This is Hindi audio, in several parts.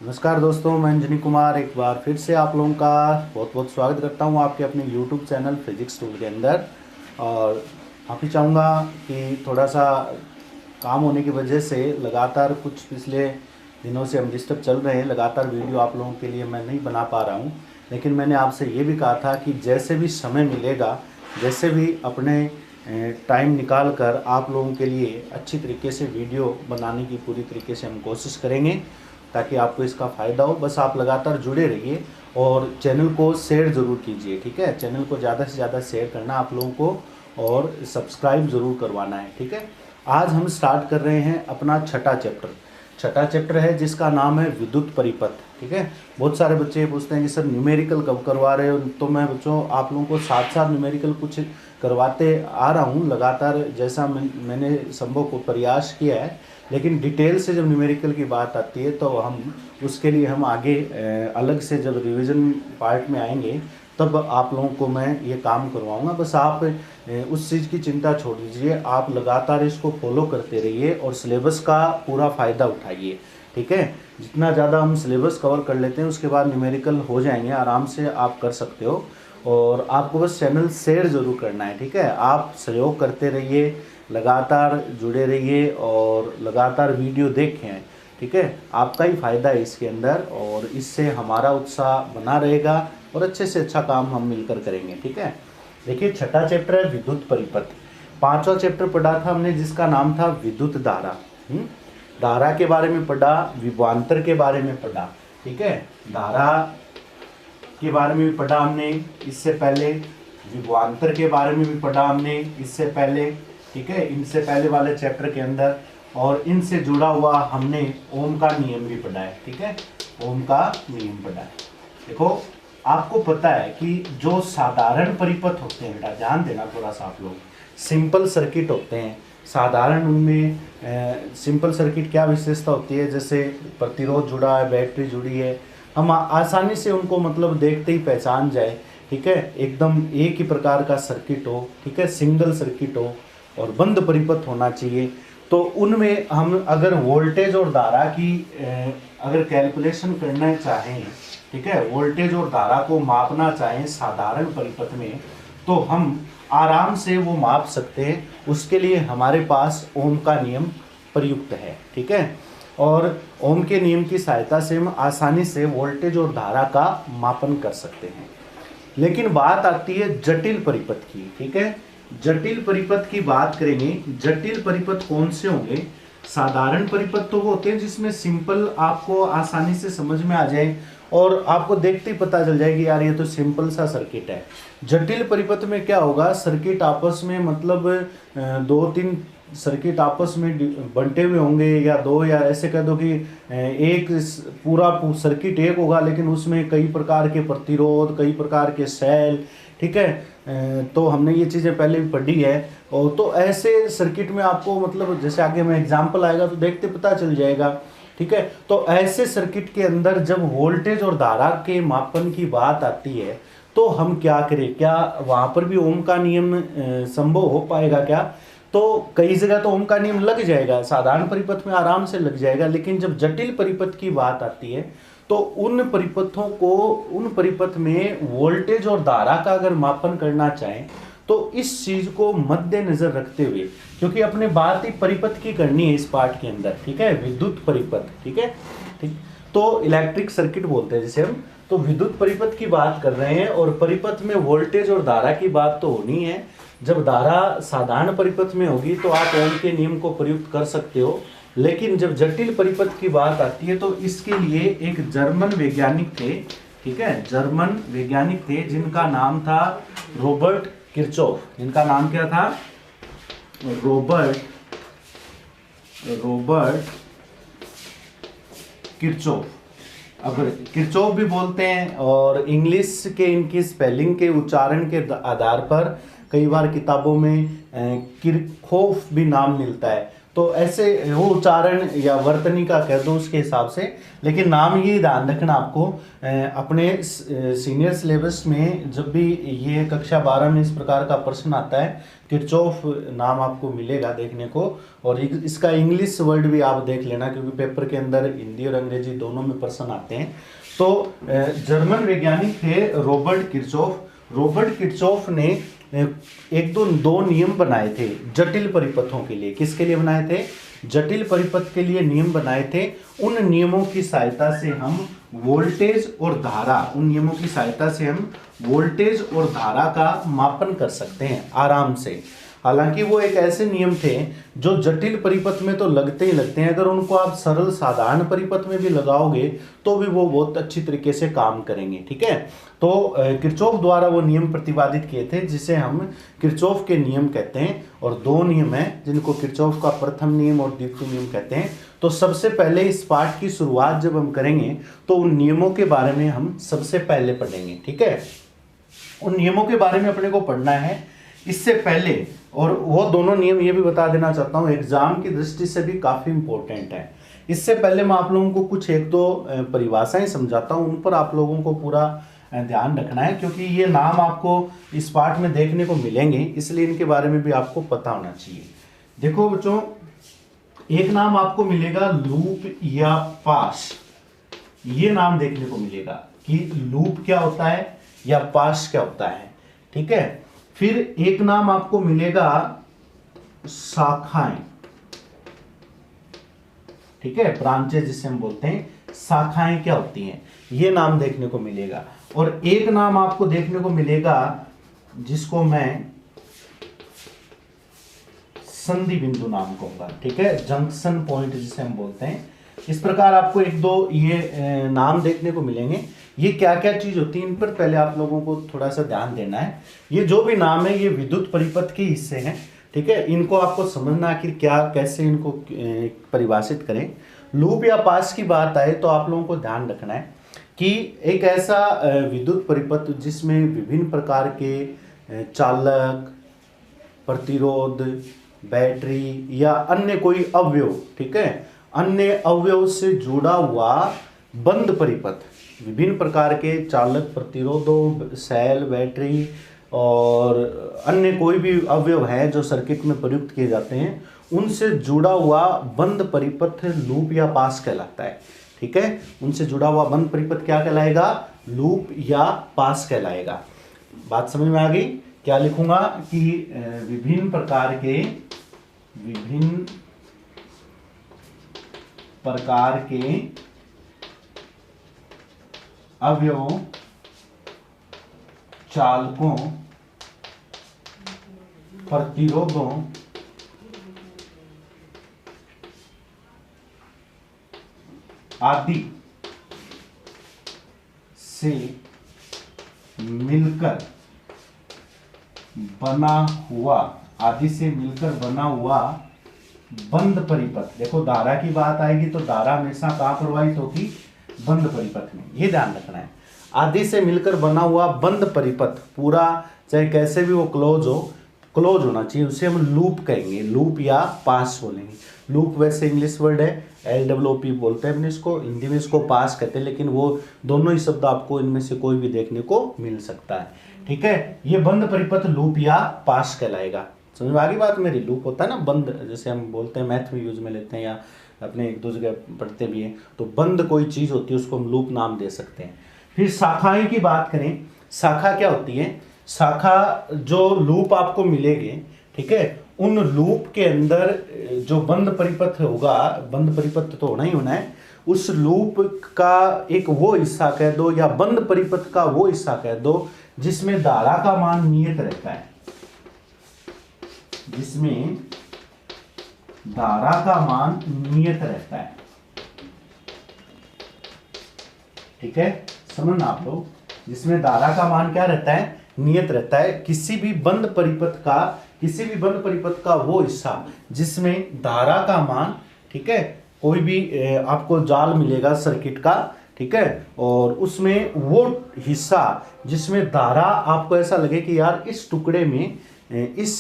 नमस्कार दोस्तों, मैं अंजनी कुमार एक बार फिर से आप लोगों का बहुत बहुत स्वागत करता हूं आपके अपने YouTube चैनल फिजिक्स टूल के अंदर। और माफ़ी चाहूँगा कि थोड़ा सा काम होने की वजह से लगातार कुछ पिछले दिनों से हम डिस्टर्ब चल रहे हैं। लगातार वीडियो आप लोगों के लिए मैं नहीं बना पा रहा हूं, लेकिन मैंने आपसे ये भी कहा था कि जैसे भी समय मिलेगा, जैसे भी अपने टाइम निकाल कर आप लोगों के लिए अच्छी तरीके से वीडियो बनाने की पूरी तरीके से हम कोशिश करेंगे ताकि आपको इसका फ़ायदा हो। बस आप लगातार जुड़े रहिए और चैनल को शेयर ज़रूर कीजिए, ठीक है। चैनल को ज़्यादा से ज़्यादा शेयर करना आप लोगों को और सब्सक्राइब ज़रूर करवाना है, ठीक है। आज हम स्टार्ट कर रहे हैं अपना छठा चैप्टर है जिसका नाम है विद्युत परिपथ, ठीक है। बहुत सारे बच्चे पूछते हैं कि सर न्यूमेरिकल कब करवा रहे हो, तो मैं बच्चों आप लोगों को साथ साथ न्यूमेरिकल कुछ करवाते आ रहा हूँ लगातार, जैसा मैंने संभव को प्रयास किया है। लेकिन डिटेल से जब न्यूमेरिकल की बात आती है तो हम उसके लिए हम आगे अलग से जब रिवीजन पार्ट में आएंगे तब आप लोगों को मैं ये काम करवाऊंगा। बस आप उस चीज़ की चिंता छोड़ दीजिए, आप लगातार इसको फॉलो करते रहिए और सिलेबस का पूरा फ़ायदा उठाइए, ठीक है। जितना ज़्यादा हम सिलेबस कवर कर लेते हैं उसके बाद न्यूमेरिकल हो जाएंगे, आराम से आप कर सकते हो। और आपको बस चैनल शेयर ज़रूर करना है, ठीक है। आप सहयोग करते रहिए, लगातार जुड़े रहिए और लगातार वीडियो देखें, ठीक है। आपका ही फ़ायदा है इसके अंदर और इससे हमारा उत्साह बना रहेगा और अच्छे से अच्छा काम हम मिलकर करेंगे, ठीक है। देखिए छठा चैप्टर है विद्युत परिपथ। पांचवा चैप्टर पढ़ा था हमने जिसका नाम था विद्युत धारा। धारा के बारे में पढ़ा, विभवांतर के बारे में पढ़ा, ठीक है। धारा के बारे में भी पढ़ा हमने इससे पहले, विभवांतर के बारे में भी पढ़ा हमने इससे पहले, ठीक है, इनसे पहले वाले चैप्टर के अंदर। और इनसे जुड़ा हुआ हमने ओम का नियम भी पढ़ा है, ठीक है। ओम का नियम पढ़ा है। देखो आपको पता है कि जो साधारण परिपथ होते हैं, बेटा ध्यान देना थोड़ा सा आप लोग, सिंपल सर्किट होते हैं साधारण। उनमें सिंपल सर्किट क्या विशेषता होती है, जैसे प्रतिरोध जुड़ा है, बैटरी जुड़ी है, हम आसानी से उनको मतलब देखते ही पहचान जाए, ठीक है। एकदम एक ही प्रकार का सर्किट हो, ठीक है, सिंगल सर्किट हो और बंद परिपथ होना चाहिए। तो उनमें हम अगर वोल्टेज और धारा की अगर कैलकुलेशन करना चाहें, ठीक है, वोल्टेज और धारा को मापना चाहें साधारण परिपथ में, तो हम आराम से वो माप सकते हैं। उसके लिए हमारे पास ओम का नियम प्रयुक्त है, ठीक है। और ओम के नियम की सहायता से हम आसानी से वोल्टेज और धारा का मापन कर सकते हैं। लेकिन बात आती है जटिल परिपथ की, ठीक है। जटिल परिपथ की बात करेंगे। जटिल परिपथ कौन से होंगे? साधारण परिपथ तो वो होते हैं जिसमें सिंपल आपको आसानी से समझ में आ जाए और आपको देखते ही पता चल जाएगी यार ये तो सिंपल सा सर्किट है। जटिल परिपथ में क्या होगा, सर्किट आपस में मतलब दो तीन सर्किट आपस में बंटे हुए होंगे, या दो, या ऐसे कह दो कि एक पूरा सर्किट एक होगा लेकिन उसमें कई प्रकार के प्रतिरोध, कई प्रकार के सेल, ठीक है। तो हमने ये चीज़ें पहले भी पढ़ी है। और तो ऐसे सर्किट में आपको मतलब जैसे आगे में एग्जाम्पल आएगा तो देखते पता चल जाएगा, ठीक है। तो ऐसे सर्किट के अंदर जब वोल्टेज और धारा के मापन की बात आती है तो हम क्या करें, क्या वहाँ पर भी ओम का नियम संभव हो पाएगा क्या? तो कई जगह तो ओम का नियम लग जाएगा, साधारण परिपथ में आराम से लग जाएगा। लेकिन जब जटिल परिपथ की बात आती है तो उन परिपथ में वोल्टेज और धारा का अगर मापन करना चाहें तो इस चीज को मद्देनजर रखते हुए, क्योंकि अपने बात ही परिपथ की करनी है इस पार्ट के अंदर, ठीक है, विद्युत परिपथ, ठीक है, ठीक। तो इलेक्ट्रिक सर्किट बोलते हैं जिसे हम, तो विद्युत परिपथ की बात कर रहे हैं और परिपथ में वोल्टेज और धारा की बात तो होनी है। जब धारा साधारण परिपथ में होगी तो आप ओम के नियम को प्रयुक्त कर सकते हो। लेकिन जब जटिल परिपथ की बात आती है तो इसके लिए एक जर्मन वैज्ञानिक थे, ठीक है, जर्मन वैज्ञानिक थे जिनका नाम था रॉबर्ट किरचॉफ। इनका नाम क्या था? Robert Kirchhoff. अब किरचॉफ भी बोलते हैं और इंग्लिश के इनकी स्पेलिंग के उच्चारण के आधार पर कई बार किताबों में किरखोफ भी नाम मिलता है। तो ऐसे वो उच्चारण या वर्तनी का कह दो उसके हिसाब से, लेकिन नाम ये ध्यान रखना आपको अपने सीनियर सिलेबस में जब भी ये कक्षा 12 में इस प्रकार का प्रश्न आता है, किरचॉफ नाम आपको मिलेगा देखने को, और इसका इंग्लिश वर्ड भी आप देख लेना क्योंकि पेपर के अंदर हिंदी और अंग्रेजी दोनों में प्रश्न आते हैं। तो जर्मन वैज्ञानिक थे रॉबर्ट किरचॉफ। रॉबर्ट किरचॉफ ने एक दो नियम बनाए थे जटिल परिपथों के लिए। किसके लिए बनाए थे? जटिल परिपथ के लिए नियम बनाए थे। उन नियमों की सहायता से हम वोल्टेज और धारा, उन नियमों की सहायता से हम वोल्टेज और धारा का मापन कर सकते हैं आराम से। हालांकि वो एक ऐसे नियम थे जो जटिल परिपथ में तो लगते ही लगते हैं, अगर उनको आप सरल साधारण परिपथ में भी लगाओगे तो भी वो बहुत अच्छी तरीके से काम करेंगे। ठीक है, तो किरचॉफ द्वारा वो नियम प्रतिपादित किए थे जिसे हम किरचॉफ के नियम कहते हैं। और दो नियम हैं जिनको किरचॉफ का प्रथम नियम और द्वितीय नियम कहते हैं। तो सबसे पहले इस पाठ की शुरुआत जब हम करेंगे तो उन नियमों के बारे में हम सबसे पहले पढ़ेंगे। ठीक है, उन नियमों के बारे में अपने को पढ़ना है। इससे पहले, और वो दोनों नियम ये भी बता देना चाहता हूँ एग्जाम की दृष्टि से भी काफ़ी इंपॉर्टेंट है। इससे पहले मैं आप लोगों को कुछ एक दो परिभाषाएं समझाता हूँ, उन पर आप लोगों को पूरा ध्यान रखना है क्योंकि ये नाम आपको इस पाठ में देखने को मिलेंगे, इसलिए इनके बारे में भी आपको पता होना चाहिए। देखो बच्चों, एक नाम आपको मिलेगा लूप या पास। ये नाम देखने को मिलेगा कि लूप क्या होता है या पास क्या होता है। ठीक है, फिर एक नाम आपको मिलेगा शाखाएं। ठीक है, ब्रांचेस जिसे हम बोलते हैं, शाखाएं क्या होती हैं ये नाम देखने को मिलेगा। और एक नाम आपको देखने को मिलेगा जिसको मैं संधि बिंदु नाम कहूंगा। ठीक है, जंक्शन पॉइंट जिसे हम बोलते हैं। इस प्रकार आपको एक दो ये नाम देखने को मिलेंगे। ये क्या क्या चीज होती है इन पर पहले आप लोगों को थोड़ा सा ध्यान देना है। ये जो भी नाम है ये विद्युत परिपथ के हिस्से हैं। ठीक है, इनको आपको समझना आखिर क्या कैसे इनको परिभाषित करें। लूप या पास की बात आए तो आप लोगों को ध्यान रखना है कि एक ऐसा विद्युत परिपथ जिसमें विभिन्न प्रकार के चालक, प्रतिरोध, बैटरी या अन्य कोई अवयव, ठीक है, अन्य अवयव से जुड़ा हुआ बंद परिपथ, विभिन्न प्रकार के चालक, प्रतिरोधों, सेल, बैटरी और अन्य कोई भी अवयव है जो सर्किट में प्रयुक्त किए जाते हैं, उनसे जुड़ा हुआ बंद परिपथ लूप या पास कहलाता है। ठीक है, उनसे जुड़ा हुआ बंद परिपथ क्या कहलाएगा? लूप या पास कहलाएगा। बात समझ में आ गई? क्या लिखूंगा कि विभिन्न प्रकार के अवयवों, चालकों, प्रतिरोधों आदि से मिलकर बना हुआ बंद परिपथ। देखो धारा की बात आएगी तो धारा हमेशा कहाँ प्रवाहित होगी? बंद परिपथ में, ये ध्यान रखना है। आदि से मिलकर बना हुआ बंद परिपथ पूरा, चाहे कैसे भी वो क्लोज होना चाहिए, उसे हम लूप कहेंगे, लूप या पास बोलेंगे। लूप वैसे इंग्लिश वर्ड है, LOOP बोलते हैं अपने इसको, हिंदी में इसको पास कहते हैं, लेकिन वो दोनों ही शब्द आपको इनमें से कोई भी देखने को मिल सकता है। ठीक है, ये बंद परिपथ लूप या पास कहलाएगा। समझ में आ गई बात मेरी? लूप होता है ना बंद, जैसे हम बोलते हैं मैथ में यूज में लेते हैं या अपने एक दो जगह पढ़ते भी हैं, तो बंद कोई चीज होती है उसको हम लूप नाम दे सकते हैं। फिर शाखाएं की बात करें, शाखा क्या होती है? शाखा जो लूप आपको मिलेंगे, ठीक है, उन लूप के अंदर जो बंद परिपथ होगा, बंद परिपथ तो होना ही होना है, उस लूप का एक वो हिस्सा कह दो या बंद परिपथ का वो हिस्सा कह दो जिसमें धारा का मान नियत रहता है, जिसमें धारा का मान नियत रहता है। ठीक है, समझना आप लोग, जिसमें धारा का मान क्या रहता है? नियत रहता है। किसी भी बंद परिपथ का वो हिस्सा जिसमें धारा का मान, ठीक है, कोई भी आपको जाल मिलेगा सर्किट का, ठीक है, और उसमें वो हिस्सा जिसमें धारा आपको ऐसा लगे कि यार इस टुकड़े में इस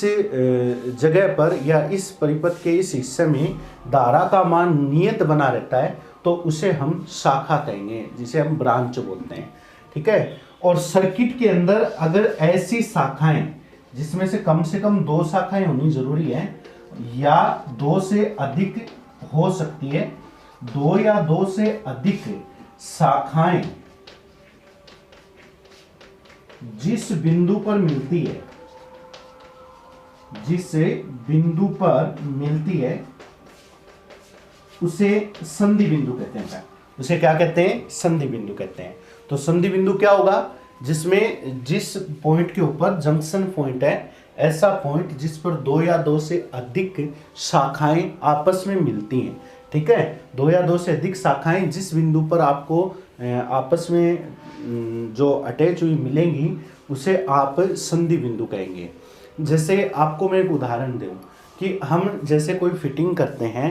जगह पर या इस परिपथ के इस हिस्से में धारा का मान नियत बना रहता है तो उसे हम शाखा कहेंगे, जिसे हम ब्रांच बोलते हैं। ठीक है। और सर्किट के अंदर अगर ऐसी शाखाएं जिसमें से कम 2 शाखाएं होनी जरूरी है या 2 से अधिक हो सकती है, 2 या 2 से अधिक शाखाएं जिस बिंदु पर मिलती है, जिस बिंदु पर मिलती है उसे संधि बिंदु कहते हैं। उसे क्या कहते हैं? संधि बिंदु कहते हैं। तो संधि बिंदु क्या होगा? जिसमें जिस पॉइंट के ऊपर जंक्शन पॉइंट है, ऐसा पॉइंट जिस पर 2 या 2 से अधिक शाखाएं आपस में मिलती हैं। ठीक है। 2 या 2 से अधिक शाखाएं जिस बिंदु पर आपको आपस में जो अटैच हुई मिलेंगी उसे आप संधि बिंदु कहेंगे। जैसे आपको मैं एक उदाहरण दूं कि हम जैसे कोई फिटिंग करते हैं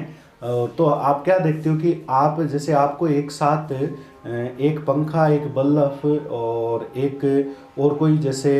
तो आप क्या देखते हो कि आप जैसे आपको एक साथ एक पंखा, एक बल्ब और कोई जैसे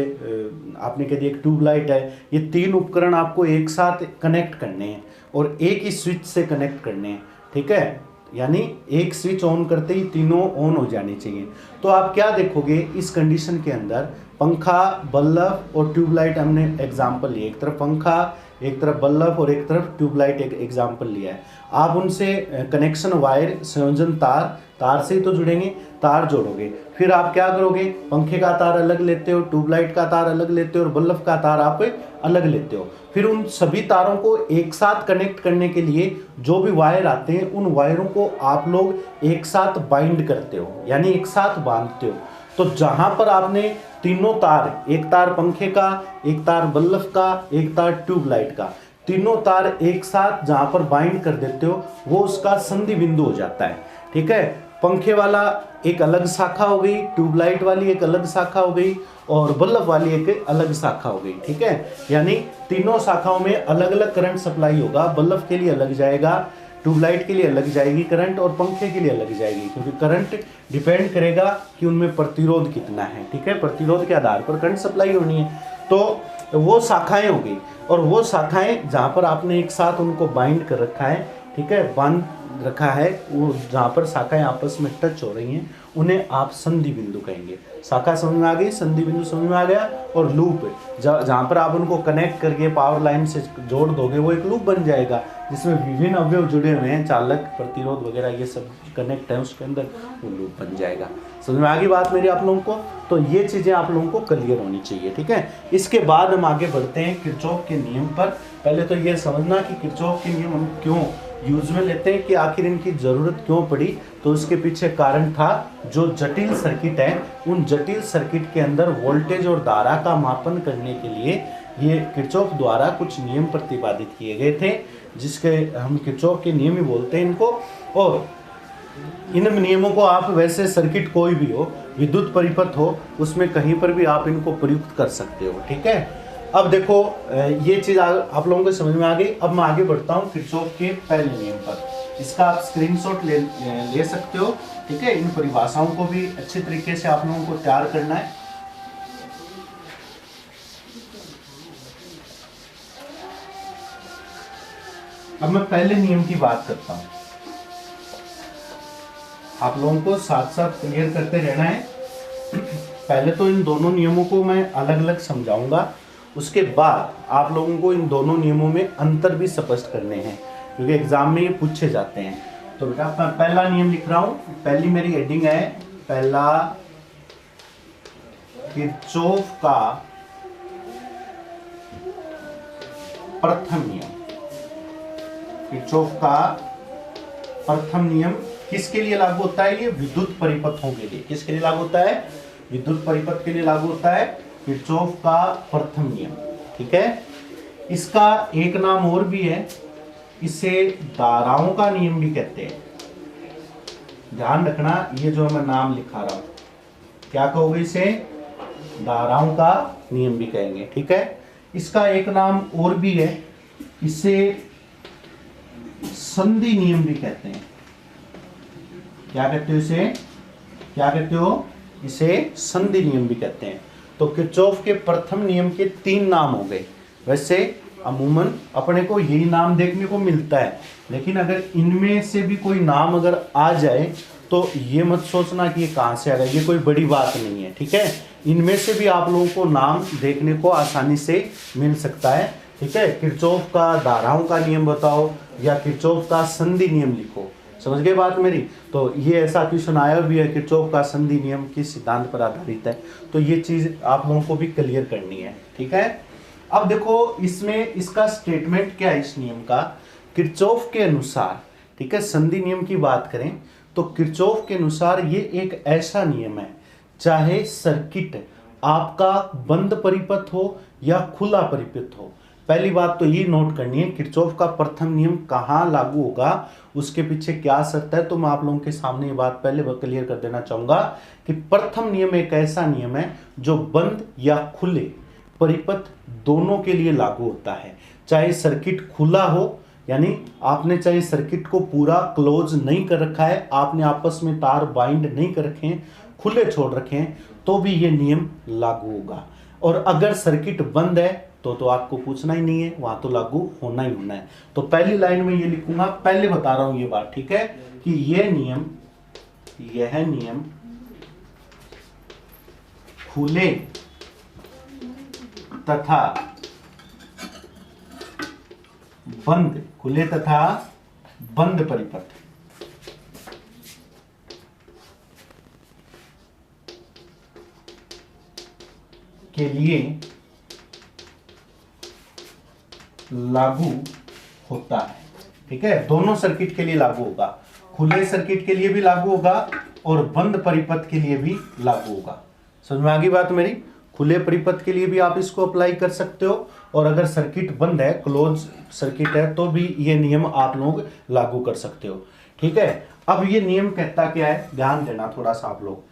आपने कह दिया एक ट्यूबलाइट है, ये 3 उपकरण आपको एक साथ कनेक्ट करने हैं और एक ही स्विच से कनेक्ट करने हैं। ठीक है। यानी एक स्विच ऑन करते ही तीनों ऑन हो जाने चाहिए। तो आप क्या देखोगे इस कंडीशन के अंदर, पंखा, बल्ब और ट्यूबलाइट हमने एग्जाम्पल लिए, एक तरफ पंखा, एक तरफ बल्ब और एक तरफ ट्यूबलाइट एक एग्जाम्पल लिया है। आप उनसे कनेक्शन वायर, संयोजन तार से ही तो जुड़ेंगे, तार जोड़ोगे। फिर आप क्या करोगे? पंखे का तार अलग लेते हो, ट्यूबलाइट का तार अलग लेते हो और बल्ब का तार आप अलग लेते हो। फिर उन सभी तारों को एक साथ कनेक्ट करने के लिए जो भी वायर आते हैं उन वायरों को आप लोग एक साथ बाइंड करते हो, यानी एक साथ बांधते हो। तो जहां पर आपने तीनों तार, एक तार पंखे का, एक तार बल्ब का, एक तार ट्यूबलाइट का, तीनों तार एक साथ जहां पर बाइंड कर देते हो वो उसका संधि बिंदु हो जाता है। ठीक है। पंखे वाला एक अलग शाखा हो गई, ट्यूबलाइट वाली एक अलग शाखा हो गई और बल्ब वाली एक अलग शाखा हो गई। ठीक है। यानी तीनों शाखाओं में अलग अलग करंट सप्लाई होगा। बल्ब के लिए अलग जाएगा, ट्यूबलाइट के लिए अलग जाएगी करंट और पंखे के लिए अलग जाएगी, क्योंकि करंट डिपेंड करेगा कि उनमें प्रतिरोध कितना है। ठीक है। प्रतिरोध के आधार पर करंट सप्लाई होनी है। तो वो शाखाएं हो गई और वो शाखाएं जहां पर आपने एक साथ उनको बाइंड कर रखा है, ठीक है, बांध रखा है, वो जहां पर शाखाएं आपस में टच हो रही हैं उन्हें आप संधि बिंदु कहेंगे। शाखा समझ में आ गई, संधि बिंदु समझ में आ गया। और लूप जहां पर आप उनको कनेक्ट करके पावर लाइन से जोड़ दोगे वो एक लूप बन जाएगा जिसमें विभिन्न अवयव जुड़े हुए हैं, चालक, प्रतिरोध वगैरह ये सब कनेक्ट है उसके अंदर, वो लूप बन जाएगा। समझ में आ गई बात मेरी आप लोगों को? तो ये चीज़ें आप लोगों को क्लियर होनी चाहिए। ठीक है। इसके बाद हम आगे बढ़ते हैं किरचॉफ के नियम पर। पहले तो ये समझना कि किरचॉफ के नियम हम क्यों यूज में लेते हैं, कि आखिर इनकी ज़रूरत क्यों पड़ी। तो उसके पीछे कारण था, जो जटिल सर्किट है उन जटिल सर्किट के अंदर वोल्टेज और धारा का मापन करने के लिए ये किरचॉफ द्वारा कुछ नियम प्रतिपादित किए गए थे, जिसके हम किरचॉफ के नियम ही बोलते हैं इनको। और इन नियमों को आप वैसे सर्किट कोई भी हो, विद्युत परिपथ हो, उसमें कहीं पर भी आप इनको प्रयुक्त कर सकते हो। ठीक है। अब देखो ये चीज़ आप लोगों को समझ में आ गई। अब मैं आगे बढ़ता हूँ किरचॉफ के पहले नियम पर। इसका आप स्क्रीनशॉट ले सकते हो। ठीक है। इन परिभाषाओं को भी अच्छे तरीके से आप लोगों को तैयार करना है। अब मैं पहले नियम की बात करता हूँ, आप लोगों को साथ साथ क्लियर करते रहना है। पहले तो इन दोनों नियमों को मैं अलग अलग समझाऊंगा, उसके बाद आप लोगों को इन दोनों नियमों में अंतर भी स्पष्ट करने हैं, क्योंकि एग्जाम में ये पूछे जाते हैं। तो बेटा मैं पहला नियम लिख रहा हूँ, पहली मेरी हेडिंग है पहला किरचॉफ का प्रथम नियम। किरचॉफ का प्रथम नियम किसके लिए लागू होता है? ये विद्युत परिपथों के लिए। किसके लिए लागू होता है? विद्युत परिपथ के लिए लागू होता है किरचॉफ का प्रथम नियम। ठीक है। इसका एक नाम और भी है, इसे धाराओं का नियम भी कहते हैं। ध्यान रखना, ये जो मैं नाम लिखा रहा हूं, क्या कहोगे इसे? धाराओं का नियम भी कहेंगे। ठीक है। इसका एक नाम और भी है, इसे संधि नियम भी कहते हैं। क्या कहते हो इसे? क्या कहते हो? इसे संधि नियम भी कहते हैं। तो किरचॉफ के प्रथम नियम के 3 नाम हो गए। वैसे अमूमन अपने को यही नाम देखने को मिलता है, लेकिन अगर इनमें से भी कोई नाम अगर आ जाए तो ये मत सोचना कि ये कहाँ से आ गया, ये कोई बड़ी बात नहीं है, ठीक है। इनमें से भी आप लोगों को नाम देखने को आसानी से मिल सकता है, ठीक है। किरचॉफ का धाराओं का नियम बताओ या किरचॉफ का संधि नियम लिखो, समझ गए बात मेरी। तो ये ऐसा क्वेश्चन आया भी है, किरचॉफ का संधि नियम किस सिद्धांत पर आधारित है, तो ये चीज आप लोगों को भी क्लियर करनी है, ठीक है। अब देखो इसमें इसका स्टेटमेंट क्या है इस नियम का, किरचॉफ के अनुसार, ठीक है, संधि नियम की बात करें तो किरचॉफ के अनुसार ये एक ऐसा नियम है, चाहे सर्किट आपका बंद परिपथ हो या खुला परिपथ हो। पहली बात तो ये नोट करनी है, किरचॉफ का प्रथम नियम कहाँ लागू होगा, उसके पीछे क्या शर्त है, तो मैं आप लोगों के सामने ये बात पहले क्लियर कर देना चाहूंगा कि प्रथम नियम एक ऐसा नियम है जो बंद या खुले परिपथ दोनों के लिए लागू होता है। चाहे सर्किट खुला हो, यानी आपने चाहे सर्किट को पूरा क्लोज नहीं कर रखा है, आपने आपस में तार बाइंड नहीं कर रखे हैं, खुले छोड़ रखे हैं, तो भी ये नियम लागू होगा। और अगर सर्किट बंद है तो आपको पूछना ही नहीं है, वहां तो लागू होना ही होना है। तो पहली लाइन में ये लिखूंगा, पहले बता रहा हूं ये बात, ठीक है, कि यह नियम खुले तथा बंद परिपथ के लिए लागू होता है, ठीक है। दोनों सर्किट के लिए लागू होगा, खुले सर्किट के लिए भी लागू होगा और बंद परिपथ के लिए भी लागू होगा। समझ में आ गई बात मेरी। खुले परिपथ के लिए भी आप इसको अप्लाई कर सकते हो, और अगर सर्किट बंद है, क्लोज सर्किट है, तो भी ये नियम आप लोग लागू कर सकते हो, ठीक है। अब ये नियम कहता क्या है, ध्यान देना थोड़ा सा आप लोग।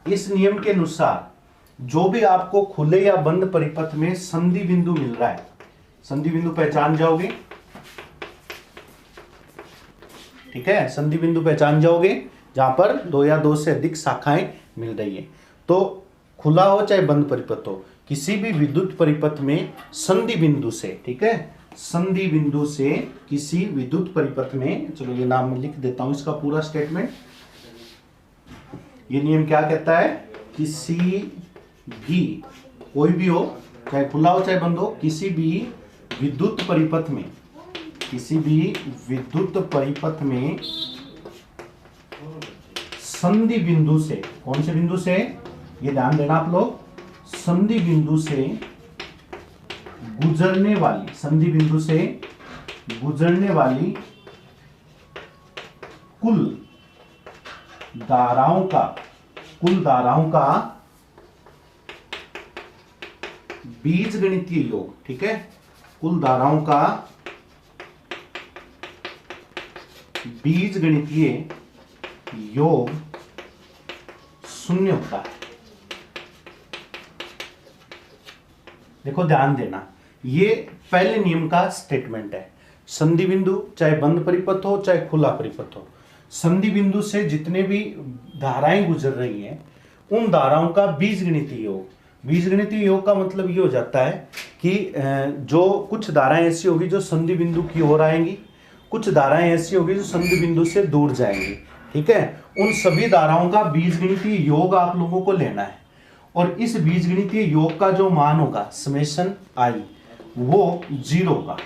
इस नियम के अनुसार जो भी आपको खुले या बंद परिपथ में संधि बिंदु मिल रहा है, संधि बिंदु पहचान जाओगे, ठीक है, संधि बिंदु पहचान जाओगे जहां पर दो या दो से अधिक शाखाएं मिल रही है। तो खुला हो चाहे बंद परिपथ हो, किसी भी विद्युत परिपथ में संधि बिंदु से, ठीक है, संधि बिंदु से किसी विद्युत परिपथ में, चलो ये नाम लिख देता हूं इसका पूरा स्टेटमेंट। ये नियम क्या कहता है, किसी भी, कोई भी हो, चाहे खुला हो चाहे बंद हो, किसी भी विद्युत परिपथ में संधि बिंदु से, कौन से बिंदु से, ये ध्यान देना आप लोग, संधि बिंदु से गुजरने वाली कुल धाराओं का बीजगणितीय योग, ठीक है, कुल धाराओं का बीजगणितीय योग शून्य होता है। देखो ध्यान देना, ये पहले नियम का स्टेटमेंट है। संधि बिंदु चाहे बंद परिपथ हो चाहे खुला परिपथ हो, संधि बिंदु से जितने भी धाराएं गुजर रही हैं उन धाराओं का बीजगणितीय योग, बीजगणितीय योग का मतलब ये हो जाता है कि जो कुछ धाराएं ऐसी होगी जो संधि बिंदु की ओर आएंगी, कुछ धाराएं ऐसी होगी जो संधि बिंदु से दूर जाएंगी, ठीक है। उन सभी धाराओं का बीजगणितीय योग आप लोगों को लेना है, और इस बीजगणितीय योग का जो मान होगा समेशन आई, वो 0 होगा,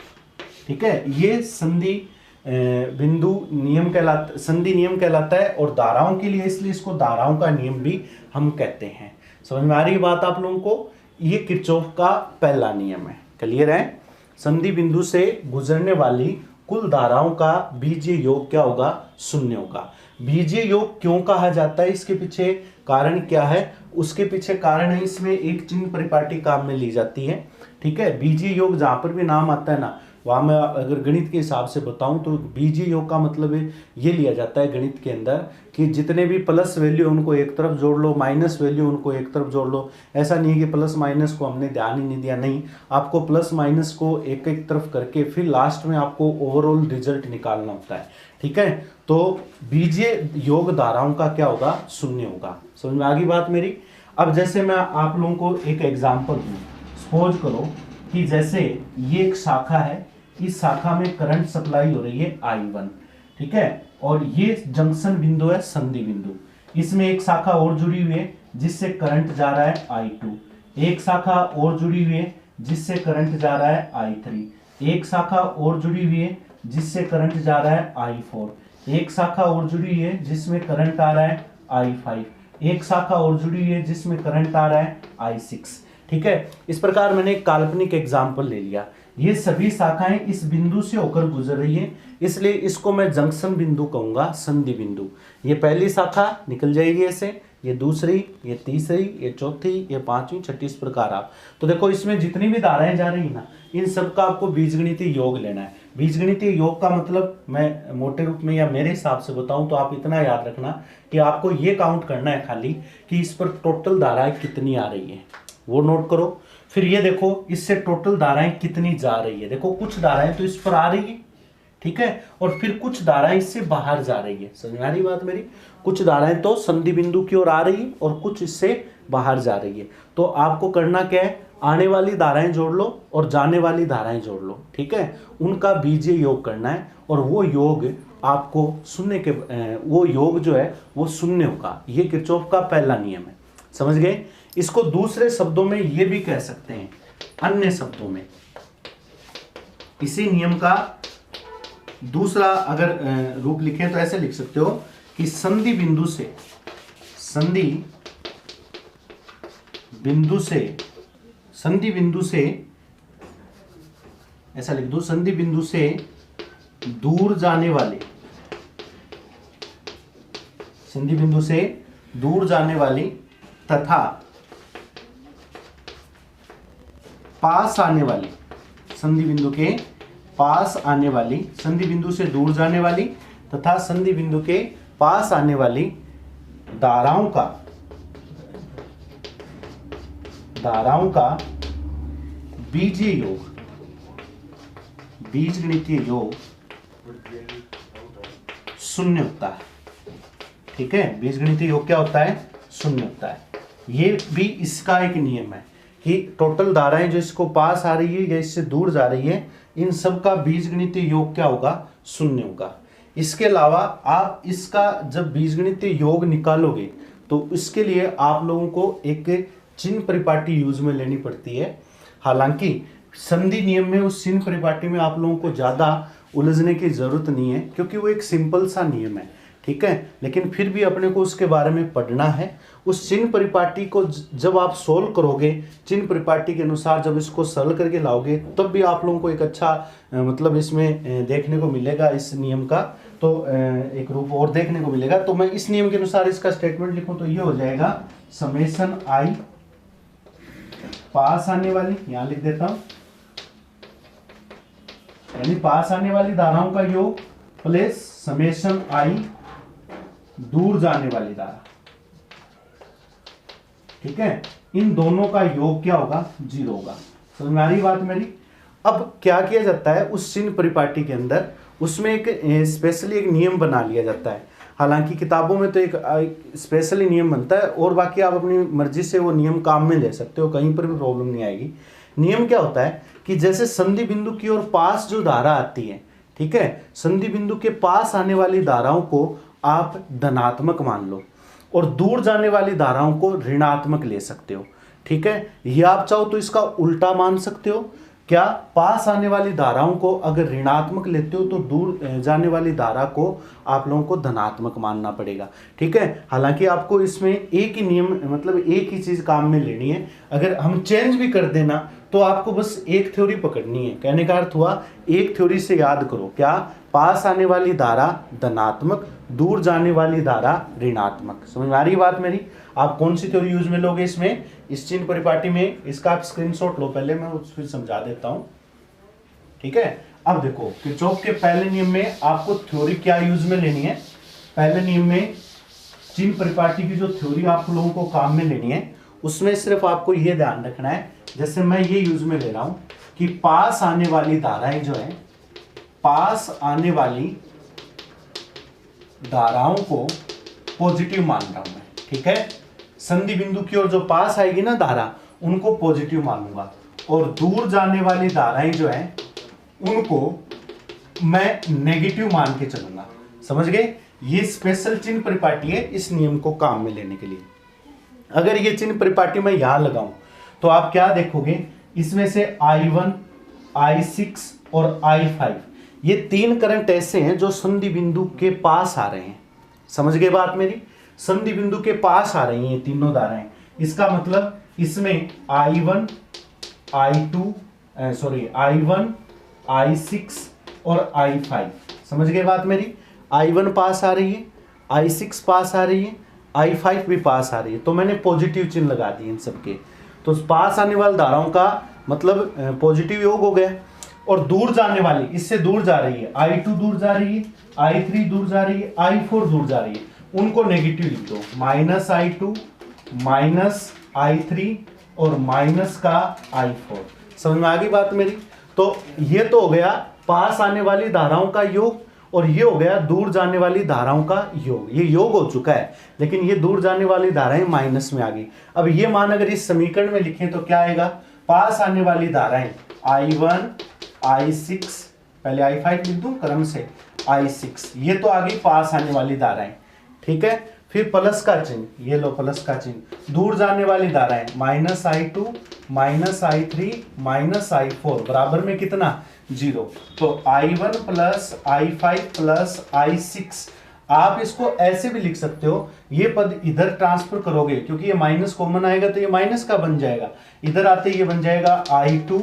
ठीक है। ये संधि बिंदु नियम कहलाता, संधि नियम कहलाता है, और धाराओं के लिए इसलिए इसको धाराओं का नियम भी हम कहते हैं। समझ में आ रही बात आप लोगों को। ये किरचॉफ का पहला नियम है, क्लियर है। संधि बिंदु से गुजरने वाली कुल धाराओं का बीजीय योग क्या होगा, 0 होगा। बीजीय योग क्यों कहा जाता है, इसके पीछे कारण क्या है, उसके पीछे कारण है, इसमें एक चिन्ह परिपाटी काम में ली जाती है, ठीक है। बीजीय योग जहां पर भी नाम आता है ना, वहाँ मैं अगर गणित के हिसाब से बताऊं तो बीजीय योग का मतलब ये लिया जाता है गणित के अंदर कि जितने भी प्लस वैल्यू उनको एक तरफ जोड़ लो, माइनस वैल्यू उनको एक तरफ जोड़ लो। ऐसा नहीं है कि प्लस माइनस को हमने ध्यान ही नहीं दिया, नहीं, आपको प्लस माइनस को एक एक तरफ करके फिर लास्ट में आपको ओवरऑल रिजल्ट निकालना होता है, ठीक है। तो बीजीय योग धाराओं का क्या होगा, 0 होगा। समझ में आ गई बात मेरी। अब जैसे मैं आप लोगों को एक एग्जाम्पल दूँ, सपोज करो कि जैसे ये एक शाखा है, इस शाखा में करंट सप्लाई हो रही है I1, ठीक है, और ये जंक्शन बिंदु है संधि बिंदु, इसमें एक शाखा और जुड़ी हुई है जिससे करंट जा रहा है I2, एक शाखा और जुड़ी हुई है जिससे करंट जा रहा है I3, एक शाखा और जुड़ी हुई है जिससे करंट जा रहा है I4, एक शाखा और जुड़ी हुई है जिसमें करंट आ रहा है I5, एक शाखा और जुड़ी हुई है जिसमें करंट आ रहा है I6, ठीक है। इस प्रकार मैंने एक काल्पनिक एग्जाम्पल ले लिया। ये सभी शाखाएं इस बिंदु से होकर गुजर रही है, इसलिए इसको मैं जंक्शन बिंदु कहूंगा, संधि बिंदु। ये पहली शाखा निकल जाएगी ऐसे, ये दूसरी, ये तीसरी, ये चौथी, ये पांचवी, छठी, इस प्रकार आप तो देखो इसमें जितनी भी धाराएं जा रही है ना, इन सब का आपको बीजगणितीय योग लेना है। बीजगणितीय योग का मतलब मैं मोटे रूप में या मेरे हिसाब से बताऊं तो आप इतना याद रखना कि आपको ये काउंट करना है खाली कि इस पर टोटल धाराएं कितनी आ रही है, वो नोट करो। फिर ये देखो इससे टोटल धाराएं कितनी जा रही है, देखो कुछ धाराएं तो इस पर आ रही है, ठीक है, और फिर कुछ धाराएं इससे बाहर जा रही है। समझ में आ रही बात मेरी? कुछ धाराएं तो संधि बिंदु की ओर आ रही है और कुछ इससे बाहर जा रही है। तो आपको करना क्या है, आने वाली धाराएं जोड़ लो और जाने वाली धाराएं जोड़ लो, ठीक है, उनका बीजीय योग करना है और वो योग आपको शून्य के वो योग जो है वो शून्य होगा। ये किरचॉफ का पहला नियम है, समझ गए। इसको दूसरे शब्दों में ये भी कह सकते हैं, अन्य शब्दों में इसी नियम का दूसरा अगर रूप लिखें तो ऐसे लिख सकते हो कि संधि बिंदु से ऐसा लिख दो, संधि बिंदु से दूर जाने वाली तथा पास आने वाली, संधि बिंदु के पास आने वाली, संधि बिंदु से दूर जाने वाली तथा संधि बिंदु के पास आने वाली धाराओं का बीजीय योग, बीजगणितीय योग शून्य होता है, ठीक है। बीजगणितीय योग क्या होता है? शून्य होता है। ये भी इसका एक नियम है कि टोटल धाराएं जो इसको पास आ रही है या इससे दूर जा रही है, इन सब का बीजगणितीय योग क्या होगा? शून्य होगा। इसके अलावा आप इसका जब बीजगणितीय योग निकालोगे तो इसके लिए आप लोगों को एक चिन्ह परिपाटी यूज में लेनी पड़ती है। हालांकि संधि नियम में उस चिन्ह परिपाटी में आप लोगों को ज्यादा उलझने की जरूरत नहीं है क्योंकि वो एक सिंपल सा नियम है, ठीक है, लेकिन फिर भी अपने को उसके बारे में पढ़ना है। उस चिन्ह परिपाटी को जब आप सोल्व करोगे, चिन्ह परिपाटी के अनुसार जब इसको सरल करके लाओगे, तब भी आप लोगों को एक अच्छा मतलब इसमें देखने को मिलेगा इस नियम का, तो एक रूप और देखने को मिलेगा। तो मैं इस नियम के अनुसार इसका स्टेटमेंट लिखूं तो ये हो जाएगा समेशन आई पास आने वाली, यहां लिख देता हूं, यानी पास आने वाली धाराओं का योग प्लस समेशन आई दूर जाने वाली धारा, ठीक है, इन दोनों का योग क्या होगा? 0 होगा। समझ में आ रही बात मेरी? अब क्या किया जाता है उस चिन्ह परिपाटी के अंदर, उसमें एक स्पेशली एक नियम बना लिया जाता है। हालांकि किताबों में तो एक स्पेशली नियम बनता है और बाकी आप अपनी मर्जी से वो नियम काम में ले सकते हो, कहीं पर भी प्रॉब्लम नहीं आएगी। नियम क्या होता है कि जैसे संधि बिंदु की ओर पास जो धारा आती है, ठीक है, संधि बिंदु के पास आने वाली धाराओं को आप धनात्मक मान लो और दूर जाने वाली धाराओं को ऋणात्मक ले सकते हो, ठीक है। ये आप चाहो तो इसका उल्टा मान सकते हो। क्या? पास आने वाली धाराओं को अगर ऋणात्मक लेते हो तो दूर जाने वाली धारा को आप लोगों को धनात्मक मानना पड़ेगा, ठीक है। हालांकि आपको इसमें एक ही नियम मतलब एक ही चीज काम में लेनी है। अगर हम चेंज भी कर देना तो आपको बस एक थ्योरी पकड़नी है। कहने का अर्थ हुआ एक थ्योरी से याद करो, क्या? पास आने वाली धारा धनात्मक, दूर जाने वाली धारा ऋणात्मक। समझ में आ रही बात मेरी? आप कौन सी थ्योरी यूज में लोगे इसमें, इस चिन्ह परिपाटी में? इसका आप स्क्रीनशॉट लो, पहले मैं फिर समझा देता हूं, ठीक है। अब देखो किरचॉफ के पहले नियम में आपको थ्योरी क्या यूज में लेनी है। पहले नियम में चिन्ह परिपाटी की जो थ्योरी आप लोगों को काम में लेनी है, उसमें सिर्फ आपको यह ध्यान रखना है, जैसे मैं ये यूज में ले रहा हूं कि पास आने वाली धाराएं जो है, पास आने वाली धाराओं को पॉजिटिव मान रहा हूं मैं, ठीक है। संधि बिंदु की ओर जो पास आएगी ना धारा, उनको पॉजिटिव मानूंगा और दूर जाने वाली धाराएं जो हैं उनको मैं नेगेटिव मान के चलूंगा। समझ गए? ये स्पेशल चिन्ह परिपाटी है इस नियम को काम में लेने के लिए। अगर ये चिन्ह परिपाटी मैं यहां लगाऊं तो आप क्या देखोगे, इसमें से I1, I6 और I5 ये 3 करंट ऐसे हैं जो संधि बिंदु के पास आ रहे हैं। समझ गए बात मेरी? संधि बिंदु के पास आ रही हैं ये तीनों धाराएं। इसका मतलब इसमें I1, I6 और I5। समझ गए बात मेरी? I1 पास आ रही है, I6 पास आ रही है, I5 भी पास आ रही है। तो मैंने पॉजिटिव चिन्ह लगा दिए इन सबके। तो पास आने वाली धाराओं का मतलब पॉजिटिव योग हो गया। और दूर जाने वाली, इससे दूर जा रही है, I2 दूर जा रही है, I3 दूर जा रही है, I4 दूर जा रही है, उनको नेगेटिव लिख दो। -I2, -I3 और माइनस का I4। समझ में आ गई बात मेरी? तो ये तो हो गया पास आने वाली धाराओं का योग और ये हो गया दूर जाने वाली धाराओं का योग। ये योग हो चुका है, लेकिन ये दूर जाने वाली धाराएं माइनस में आ गई। अब ये मान अगर इस समीकरण में लिखें तो क्या आएगा? पास आने वाली धाराएं I1, I6, पहले I5 लिख दूं क्रम से, I6, ये तो आ गई पास आने वाली धाराएं। ठीक है, फिर प्लस का चिन्ह, ये लो प्लस का चिन्ह। दूर जाने वाली धाराएं -I2, -I3, -I4 बराबर में कितना? 0। तो I1 plus I5 plus I6, आप इसको ऐसे भी लिख सकते हो, ये पद इधर ट्रांसफर करोगे क्योंकि ये माइनस कॉमन आएगा तो ये माइनस का बन जाएगा, इधर आते ये बन जाएगा I2,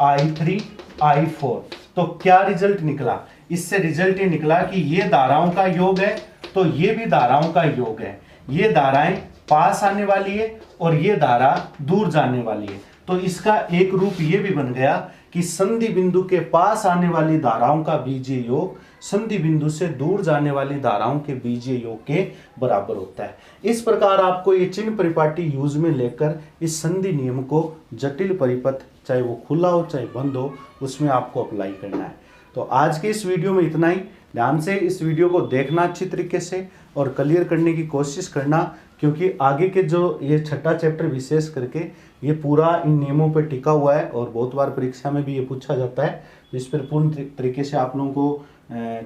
I3, I4। तो क्या रिजल्ट निकला? इससे रिजल्ट ये निकला कि ये धाराओं का योग है तो ये भी धाराओं का योग है। ये धाराएं पास आने वाली है और ये धारा दूर जाने वाली है। तो इसका एक रूप ये भी बन गया कि संधि बिंदु के पास आने वाली धाराओं का बीजीय योग संधि बिंदु से दूर जाने वाली धाराओं के बीजीय योग के बराबर होता है। इस प्रकार आपको ये चिन्ह परिपाटी यूज में लेकर इस संधि नियम को जटिल परिपथ, चाहे वो खुला हो चाहे बंद हो, उसमें आपको अप्लाई करना है। तो आज के इस वीडियो में इतना ही। ध्यान से इस वीडियो को देखना अच्छी तरीके से और क्लियर करने की कोशिश करना, क्योंकि आगे के जो ये छठा चैप्टर विशेष करके ये पूरा इन नियमों पर टिका हुआ है और बहुत बार परीक्षा में भी ये पूछा जाता है। तो इस पर पूर्ण तरीके से आप लोगों को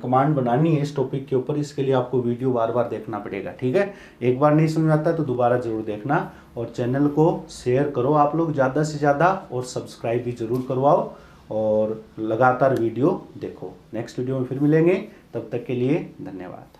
कमांड बनानी है इस टॉपिक के ऊपर। इसके लिए आपको वीडियो बार बार देखना पड़ेगा। ठीक है, एक बार नहीं समझ आता है तो दोबारा जरूर देखना और चैनल को शेयर करो आप लोग ज़्यादा से ज़्यादा और सब्सक्राइब भी जरूर करवाओ और लगातार वीडियो देखो। नेक्स्ट वीडियो में फिर मिलेंगे, तब तक के लिए धन्यवाद।